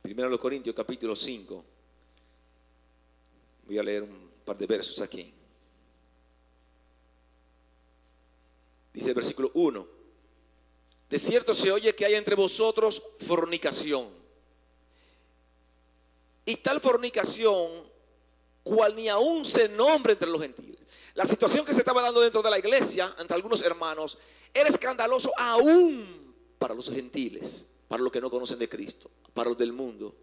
Primero los Corintios capítulo 5. Voy a leer un par de versos aquí. Dice el versículo 1. De cierto se oye que hay entre vosotros fornicación. Y tal fornicación, cual ni aún se nombra entre los gentiles. La situación que se estaba dando dentro de la iglesia, entre algunos hermanos, era escandaloso aún para los gentiles, para los que no conocen de Cristo, para los del mundo.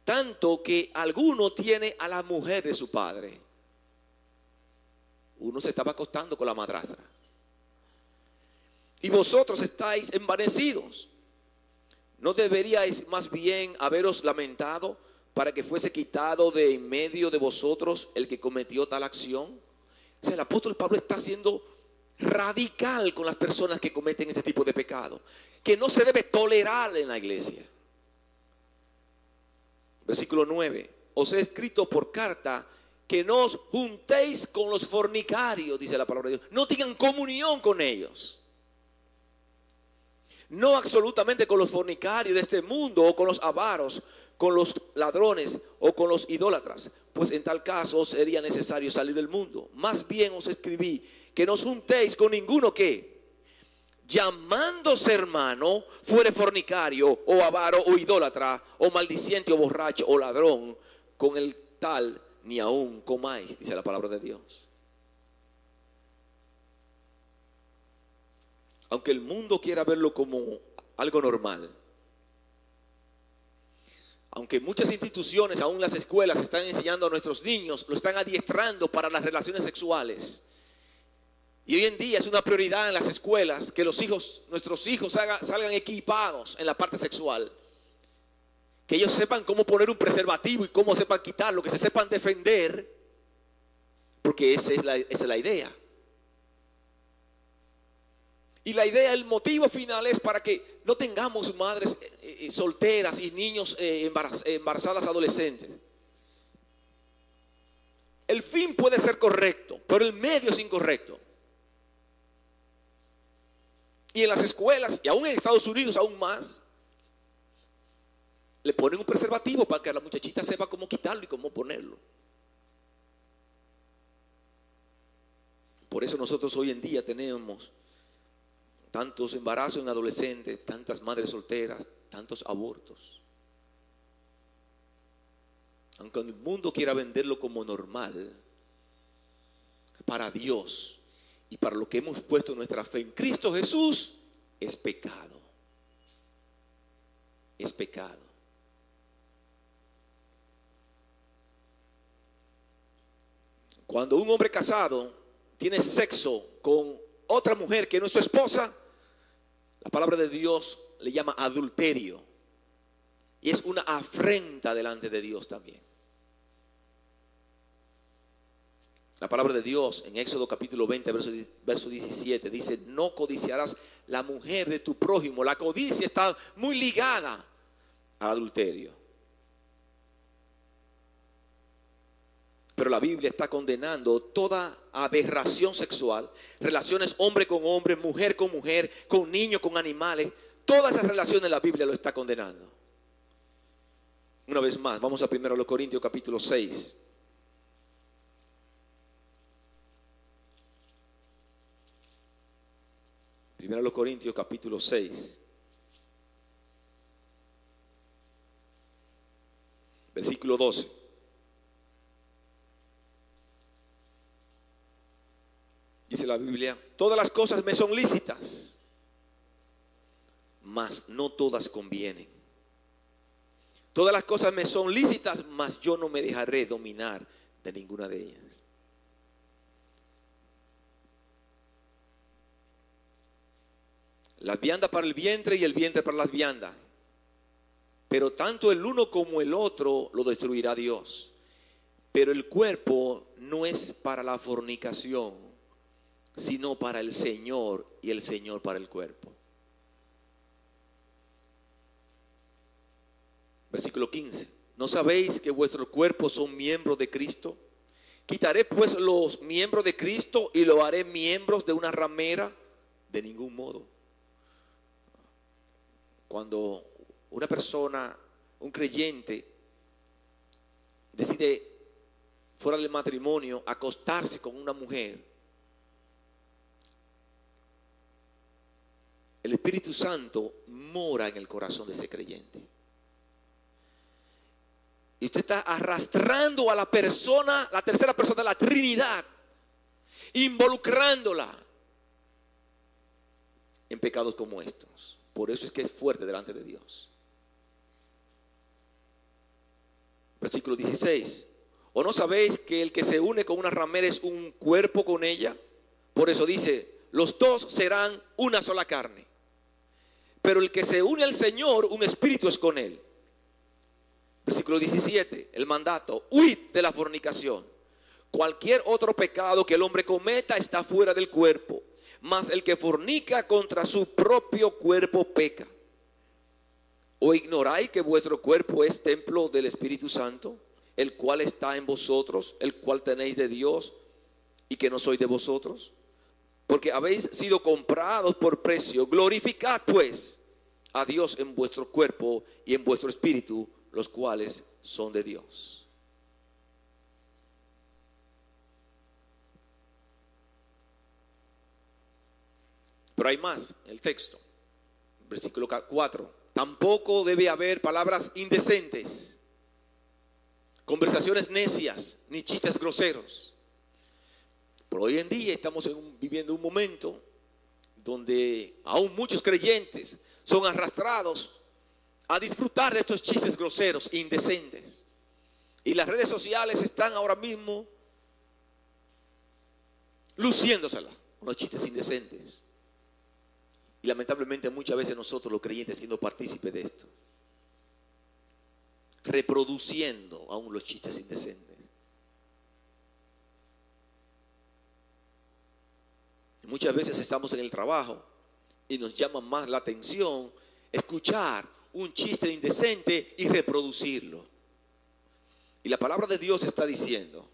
Tanto que alguno tiene a la mujer de su padre. Uno se estaba acostando con la madrastra. Y vosotros estáis envanecidos. ¿No deberíais más bien haberos lamentado para que fuese quitado de en medio de vosotros el que cometió tal acción? O sea, el apóstol Pablo está siendo radical con las personas que cometen este tipo de pecado, que no se debe tolerar en la iglesia. Versículo 9. Os he escrito por carta que no os juntéis con los fornicarios, dice la palabra de Dios. No tengan comunión con ellos. No absolutamente con los fornicarios de este mundo, o con los avaros, con los ladrones o con los idólatras, pues en tal caso sería necesario salir del mundo. Más bien os escribí que no os juntéis con ninguno que, llamándose hermano, fuere fornicario o avaro o idólatra o maldiciente o borracho o ladrón, con el tal ni aún comáis, dice la palabra de Dios. Aunque el mundo quiera verlo como algo normal, aunque muchas instituciones, aún las escuelas, están enseñando a nuestros niños, lo están adiestrando para las relaciones sexuales, Y hoy en día es una prioridad en las escuelas que nuestros hijos salgan equipados en la parte sexual. Que ellos sepan cómo poner un preservativo y cómo sepan quitarlo, que se sepan defender, porque esa es la idea. Y la idea, el motivo final es para que no tengamos madres solteras y niños embarazadas adolescentes. El fin puede ser correcto, pero el medio es incorrecto. Y en las escuelas, y aún en Estados Unidos aún más, le ponen un preservativo para que la muchachita sepa cómo quitarlo y cómo ponerlo. Por eso nosotros hoy en día tenemos tantos embarazos en adolescentes, tantas madres solteras, tantos abortos. Aunque el mundo quiera venderlo como normal, para Dios y para lo que hemos puesto nuestra fe en Cristo Jesús, es pecado. Es pecado. Cuando un hombre casado tiene sexo con otra mujer que no es su esposa, la palabra de Dios le llama adulterio. Y es una afrenta delante de Dios también. La palabra de Dios en Éxodo capítulo 20, verso 17 dice: no codiciarás la mujer de tu prójimo. La codicia está muy ligada a adulterio. Pero la Biblia está condenando toda aberración sexual, relaciones hombre con hombre, mujer con mujer, con niños, con animales. Todas esas relaciones la Biblia lo está condenando. Una vez más, vamos a 1 Corintios capítulo 6. 1 Corintios capítulo 6. Versículo 12. Dice la Biblia: todas las cosas me son lícitas, mas no todas convienen. Todas las cosas me son lícitas, mas yo no me dejaré dominar de ninguna de ellas. Las viandas para el vientre y el vientre para las viandas. Pero tanto el uno como el otro lo destruirá Dios. Pero el cuerpo no es para la fornicación, sino para el Señor, y el Señor para el cuerpo. Versículo 15. ¿No sabéis que vuestros cuerpos son miembros de Cristo? ¿Quitaré pues los miembros de Cristo y lo haré miembros de una ramera? De ningún modo. Cuando una persona, un creyente, decide fuera del matrimonio acostarse con una mujer, el Espíritu Santo mora en el corazón de ese creyente. Y usted está arrastrando a la persona, la tercera persona de la Trinidad, involucrándola en pecados como estos. Por eso es que es fuerte delante de Dios. Versículo 16. ¿O no sabéis que el que se une con una ramera es un cuerpo con ella? Por eso dice: los dos serán una sola carne. Pero el que se une al Señor, un espíritu es con él. Versículo 17. El mandato: huid de la fornicación. Cualquier otro pecado que el hombre cometa está fuera del cuerpo, mas el que fornica contra su propio cuerpo peca. ¿O ignoráis que vuestro cuerpo es templo del Espíritu Santo, el cual está en vosotros, el cual tenéis de Dios, y que no sois de vosotros? Porque habéis sido comprados por precio. Glorificad pues a Dios en vuestro cuerpo y en vuestro espíritu, los cuales son de Dios. Pero hay más en el texto. Versículo 4. Tampoco debe haber palabras indecentes, conversaciones necias, ni chistes groseros. Pero hoy en día estamos viviendo un momento donde aún muchos creyentes son arrastrados a disfrutar de estos chistes groseros e indecentes. Y las redes sociales están ahora mismo luciéndosela unos chistes indecentes. Y lamentablemente muchas veces nosotros los creyentes siendo partícipes de esto, reproduciendo aún los chistes indecentes. Y muchas veces estamos en el trabajo y nos llama más la atención escuchar un chiste indecente y reproducirlo. Y la palabra de Dios está diciendo,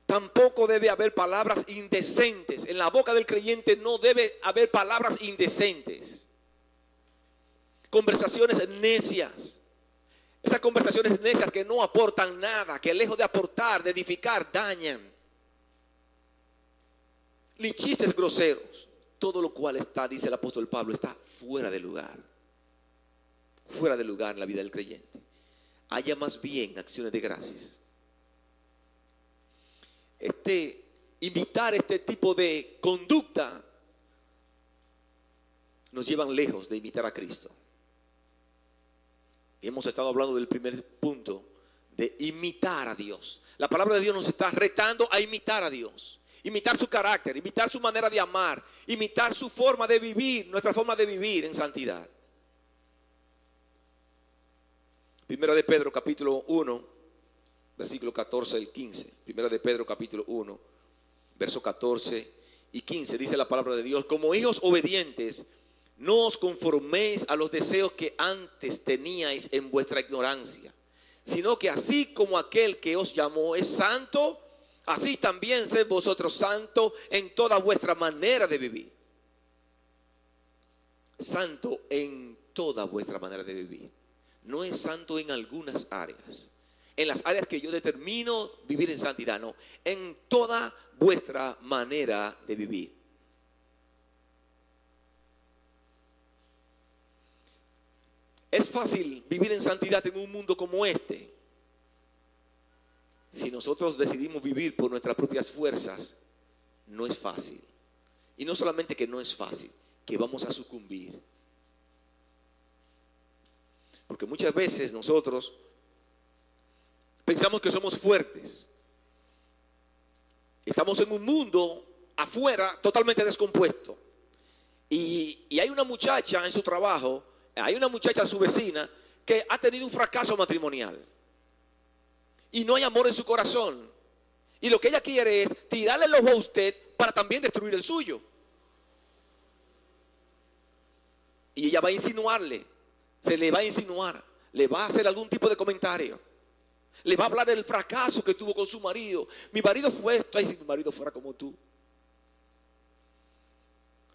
tampoco debe haber palabras indecentes. En la boca del creyente no debe haber palabras indecentes. Conversaciones necias. Esas conversaciones necias que no aportan nada, que lejos de aportar, de edificar, dañan. Ni chistes groseros. Todo lo cual está, dice el apóstol Pablo, está fuera de lugar. Fuera de lugar en la vida del creyente. Haya más bien acciones de gracias. Imitar este tipo de conducta nos llevan lejos de imitar a Cristo. Y hemos estado hablando del primer punto, de imitar a Dios. La palabra de Dios nos está retando a imitar a Dios. Imitar su carácter, imitar su manera de amar, imitar su forma de vivir, nuestra forma de vivir en santidad. Primera de Pedro capítulo 1, versículo 14 al 15. Primera de Pedro capítulo 1, verso 14 y 15. Dice la palabra de Dios: como hijos obedientes, no os conforméis a los deseos que antes teníais en vuestra ignorancia, sino que así como aquel que os llamó es santo, así también sed vosotros santos en toda vuestra manera de vivir. Santo en toda vuestra manera de vivir. No es santo en algunas áreas. En las áreas que yo determino vivir en santidad, no. En toda vuestra manera de vivir. Es fácil vivir en santidad en un mundo como este. Si nosotros decidimos vivir por nuestras propias fuerzas, no es fácil. Y no solamente que no es fácil, que vamos a sucumbir. Porque muchas veces nosotros pensamos que somos fuertes. Estamos en un mundo afuera totalmente descompuesto. Y hay una muchacha en su trabajo, hay una muchacha, su vecina, que ha tenido un fracaso matrimonial. Y no hay amor en su corazón. Y lo que ella quiere es tirarle el ojo a usted para también destruir el suyo. Y ella va a insinuarle, se le va a insinuar, le va a hacer algún tipo de comentario. Le va a hablar del fracaso que tuvo con su marido. Mi marido fue esto, ay, si mi marido fuera como tú.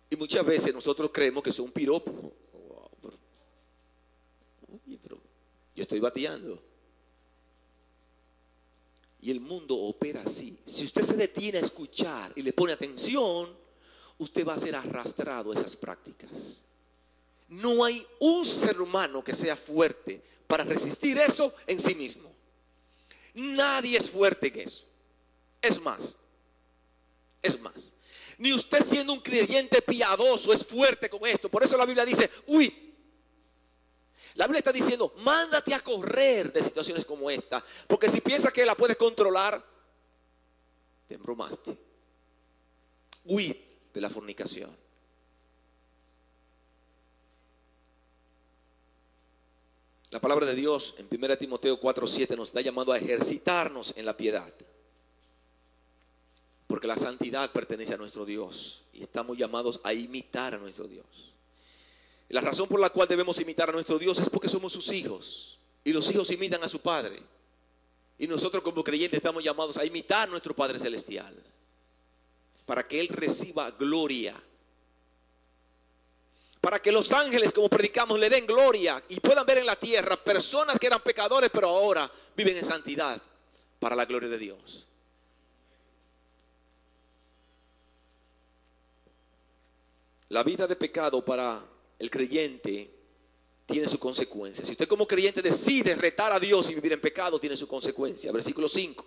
Y muchas veces nosotros creemos que es un piropo. Oye, pero yo estoy bateando. Y el mundo opera así. Si usted se detiene a escuchar y le pone atención, usted va a ser arrastrado a esas prácticas. No hay un ser humano que sea fuerte para resistir eso en sí mismo. Nadie es fuerte en eso. Es más, ni usted siendo un creyente piadoso es fuerte con esto. Por eso la Biblia dice, huid. La Biblia está diciendo, mándate a correr de situaciones como esta. Porque si piensas que la puedes controlar, te embromaste. Huid de la fornicación. La palabra de Dios en 1 Timoteo 4:7 nos está llamando a ejercitarnos en la piedad. Porque la santidad pertenece a nuestro Dios. Y estamos llamados a imitar a nuestro Dios. La razón por la cual debemos imitar a nuestro Dios es porque somos sus hijos. Y los hijos imitan a su Padre. Y nosotros como creyentes estamos llamados a imitar a nuestro Padre Celestial. Para que Él reciba gloria. Para que los ángeles, como predicamos, le den gloria. Y puedan ver en la tierra personas que eran pecadores, pero ahora viven en santidad. Para la gloria de Dios. La vida de pecado para el creyente tiene su consecuencia. Si usted como creyente decide retar a Dios y vivir en pecado, tiene su consecuencia. Versículo 5.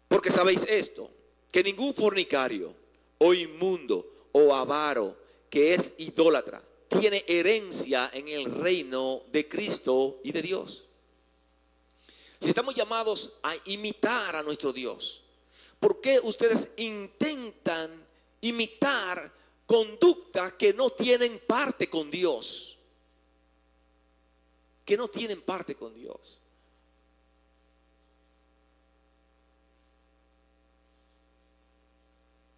Porque sabéis esto, que ningún fornicario o inmundo o avaro que es idólatra tiene herencia en el reino de Cristo y de Dios. Si estamos llamados a imitar a nuestro Dios, ¿por qué ustedes intentan imitar conductas que no tienen parte con Dios. Que no tienen parte con Dios.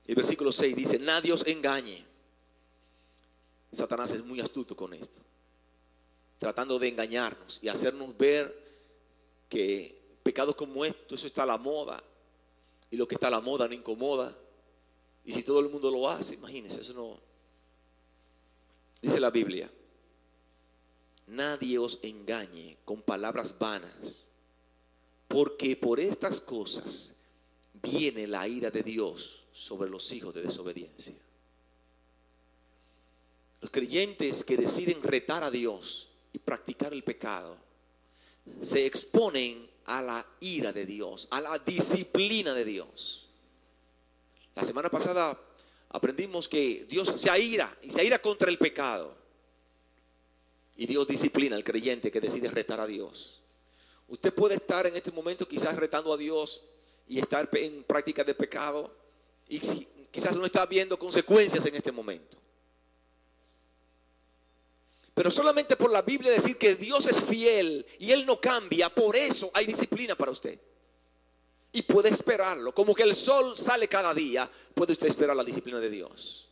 El versículo 6 dice: nadie os engañe. Satanás es muy astuto con esto, tratando de engañarnos y hacernos ver que pecados como esto, eso está a la moda, y lo que está a la moda no incomoda. Y si todo el mundo lo hace, imagínense, eso no. Dice la Biblia: nadie os engañe con palabras vanas, porque por estas cosas viene la ira de Dios sobre los hijos de desobediencia. Los creyentes que deciden retar a Dios y practicar el pecado se exponen a la ira de Dios, a la disciplina de Dios. La semana pasada aprendimos que Dios se aira y se aira contra el pecado. Y Dios disciplina al creyente que decide retar a Dios. Usted puede estar en este momento quizás retando a Dios y estar en práctica de pecado y quizás no está viendo consecuencias en este momento. Pero solamente por la Biblia decir que Dios es fiel y Él no cambia, por eso hay disciplina para usted. Y puede esperarlo, como que el sol sale cada día, puede usted esperar la disciplina de Dios.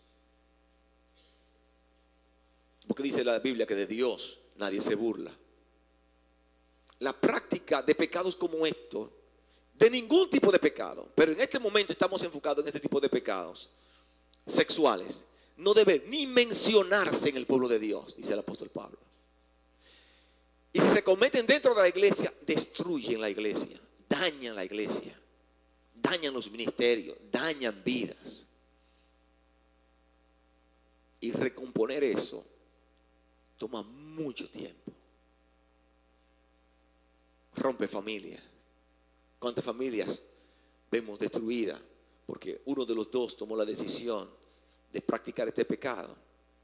Porque dice la Biblia que de Dios nadie se burla. La práctica de pecados como esto, de ningún tipo de pecado, pero en este momento estamos enfocados en este tipo de pecados sexuales, no debe ni mencionarse en el pueblo de Dios, dice el apóstol Pablo. Y si se cometen dentro de la iglesia, destruyen la iglesia, dañan la iglesia, dañan los ministerios, dañan vidas. Y recomponer eso toma mucho tiempo. Rompe familias. ¿Cuántas familias vemos destruidas porque uno de los dos tomó la decisión de practicar este pecado?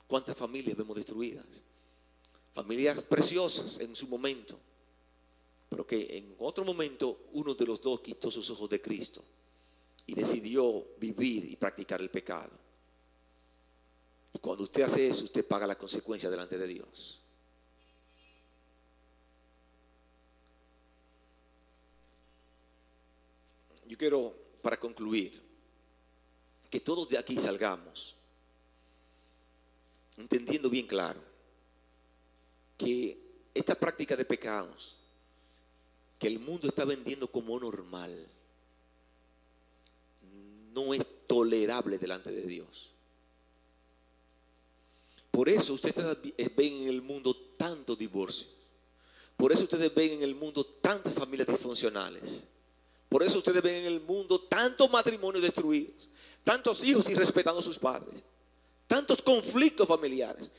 ¿Cuántas familias vemos destruidas? Familias preciosas en su momento, pero que en otro momento uno de los dos quitó sus ojos de Cristo y decidió vivir y practicar el pecado. Y cuando usted hace eso, usted paga la consecuencia delante de Dios. Yo quiero, para concluir, que todos de aquí salgamos entendiendo bien claro que esta práctica de pecados que el mundo está vendiendo como normal no es tolerable delante de Dios. Por eso ustedes ven en el mundo tantos divorcios. Por eso ustedes ven en el mundo tantas familias disfuncionales. Por eso ustedes ven en el mundo tantos matrimonios destruidos, tantos hijos irrespetando a sus padres, tantos conflictos familiares,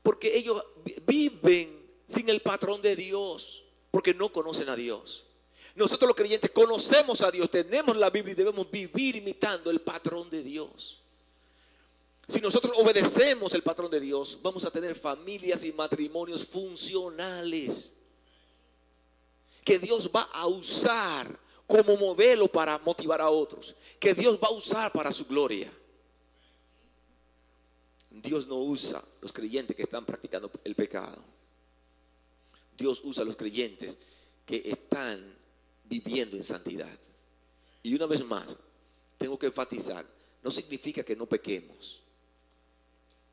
porque ellos viven sin el patrón de Dios, porque no conocen a Dios. Nosotros los creyentes conocemos a Dios, tenemos la Biblia y debemos vivir imitando el patrón de Dios. Si nosotros obedecemos el patrón de Dios, vamos a tener familias y matrimonios funcionales que Dios va a usar como modelo para motivar a otros, que Dios va a usar para su gloria. Dios no usa los creyentes que están practicando el pecado. Dios usa a los creyentes que están viviendo en santidad. Y una vez más, tengo que enfatizar, no significa que no pequemos.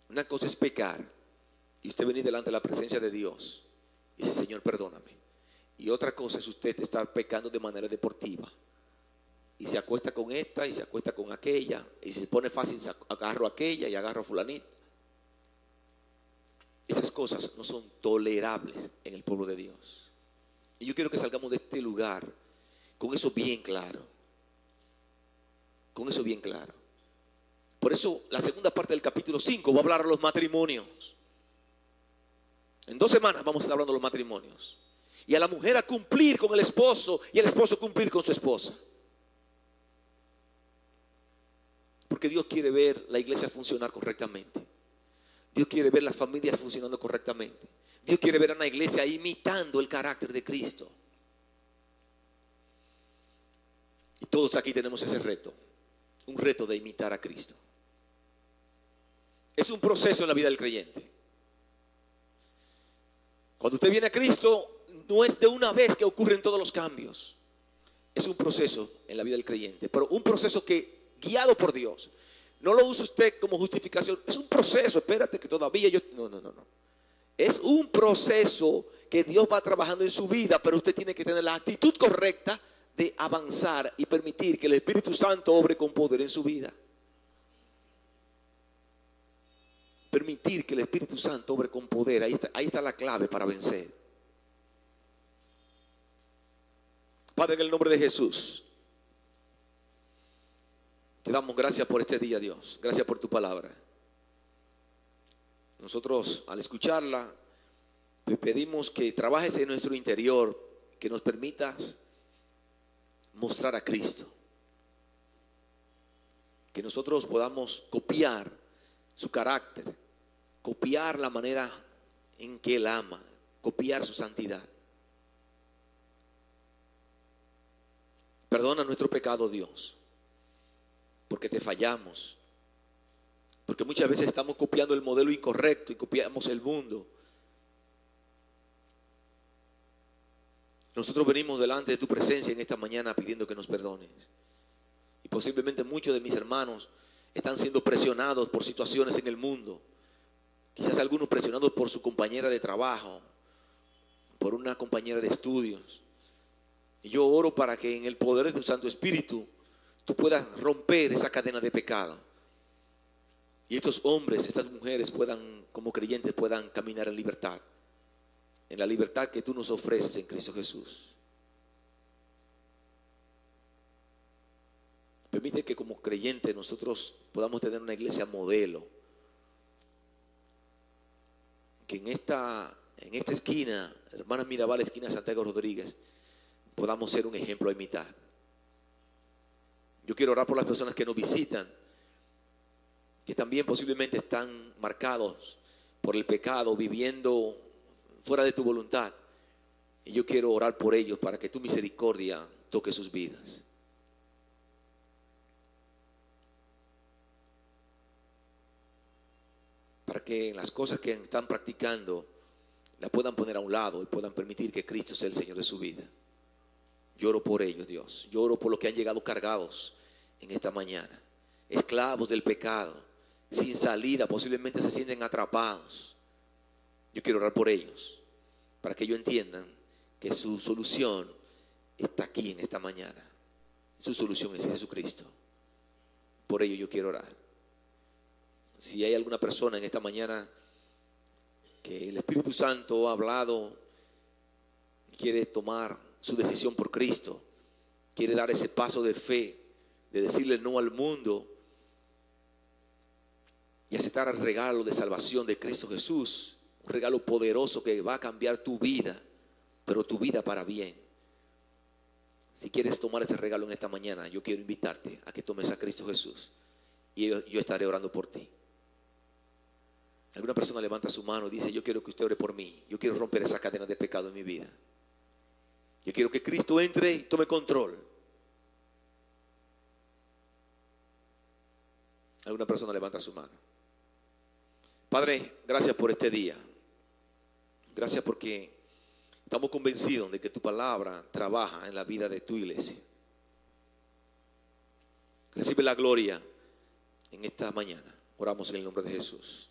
Una cosa es pecar y usted venir delante de la presencia de Dios y dice: Señor, perdóname. Y otra cosa es usted estar pecando de manera deportiva y se acuesta con esta y se acuesta con aquella, y si se pone fácil agarro a aquella y agarro a fulanita. Esas cosas no son tolerables en el pueblo de Dios. Y yo quiero que salgamos de este lugar con eso bien claro. Con eso bien claro. Por eso la segunda parte del capítulo 5 va a hablar de los matrimonios. En 2 semanas vamos a estar hablando de los matrimonios. Y a la mujer a cumplir con el esposo y el esposo a cumplir con su esposa. Porque Dios quiere ver la iglesia funcionar correctamente. Dios quiere ver las familias funcionando correctamente. Dios quiere ver a una iglesia imitando el carácter de Cristo. Y todos aquí tenemos ese reto. Un reto de imitar a Cristo. Es un proceso en la vida del creyente. Cuando usted viene a Cristo, no es de una vez que ocurren todos los cambios. Es un proceso en la vida del creyente, pero un proceso que, guiado por Dios, no lo usa usted como justificación. Es un proceso, espérate que todavía yo... No. Es un proceso que Dios va trabajando en su vida, pero usted tiene que tener la actitud correcta de avanzar y permitir que el Espíritu Santo obre con poder en su vida. Permitir que el Espíritu Santo obre con poder. Ahí está la clave para vencer. Padre, en el nombre de Jesús, te damos gracias por este día, Dios. Gracias por tu palabra. Nosotros, al escucharla, te pedimos que trabajes en nuestro interior, que nos permitas mostrar a Cristo. Que nosotros podamos copiar su carácter, copiar la manera en que Él ama, copiar su santidad. Perdona nuestro pecado, Dios, porque te fallamos, porque muchas veces estamos copiando el modelo incorrecto y copiamos el mundo. Nosotros venimos delante de tu presencia en esta mañana pidiendo que nos perdones. Y posiblemente muchos de mis hermanos están siendo presionados por situaciones en el mundo. Quizás algunos presionados por su compañera de trabajo, por una compañera de estudios. Y yo oro para que en el poder de tu Santo Espíritu tú puedas romper esa cadena de pecado. Y estos hombres, estas mujeres puedan, como creyentes, puedan caminar en libertad. En la libertad que tú nos ofreces en Cristo Jesús. Permite que como creyentes nosotros podamos tener una iglesia modelo. Que en esta esquina, hermana Mirabal, esquina de Santiago Rodríguez, podamos ser un ejemplo a imitar. Yo quiero orar por las personas que nos visitan, que también posiblemente están marcados por el pecado, viviendo fuera de tu voluntad. Y yo quiero orar por ellos para que tu misericordia toque sus vidas. Para que las cosas que están practicando las puedan poner a un lado y puedan permitir que Cristo sea el Señor de su vida. Yo oro por ellos, Dios. Yo oro por los que han llegado cargados en esta mañana, esclavos del pecado, sin salida, posiblemente se sienten atrapados. Yo quiero orar por ellos, para que ellos entiendan que su solución está aquí en esta mañana. Su solución es Jesucristo. Por ello yo quiero orar. Si hay alguna persona en esta mañana que el Espíritu Santo ha hablado, quiere tomar su decisión por Cristo, quiere dar ese paso de fe, de decirle no al mundo y aceptar el regalo de salvación de Cristo Jesús, un regalo poderoso que va a cambiar tu vida, pero tu vida para bien. Si quieres tomar ese regalo en esta mañana, yo quiero invitarte a que tomes a Cristo Jesús y yo estaré orando por ti. Alguna persona levanta su mano y dice: yo quiero que usted ore por mí, yo quiero romper esa cadena de pecado en mi vida. Yo quiero que Cristo entre y tome control. Alguna persona levanta su mano. Padre, gracias por este día. Gracias porque estamos convencidos de que tu palabra trabaja en la vida de tu iglesia. Recibe la gloria en esta mañana. Oramos en el nombre de Jesús.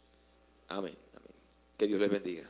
Amén. Amén. Que Dios les bendiga.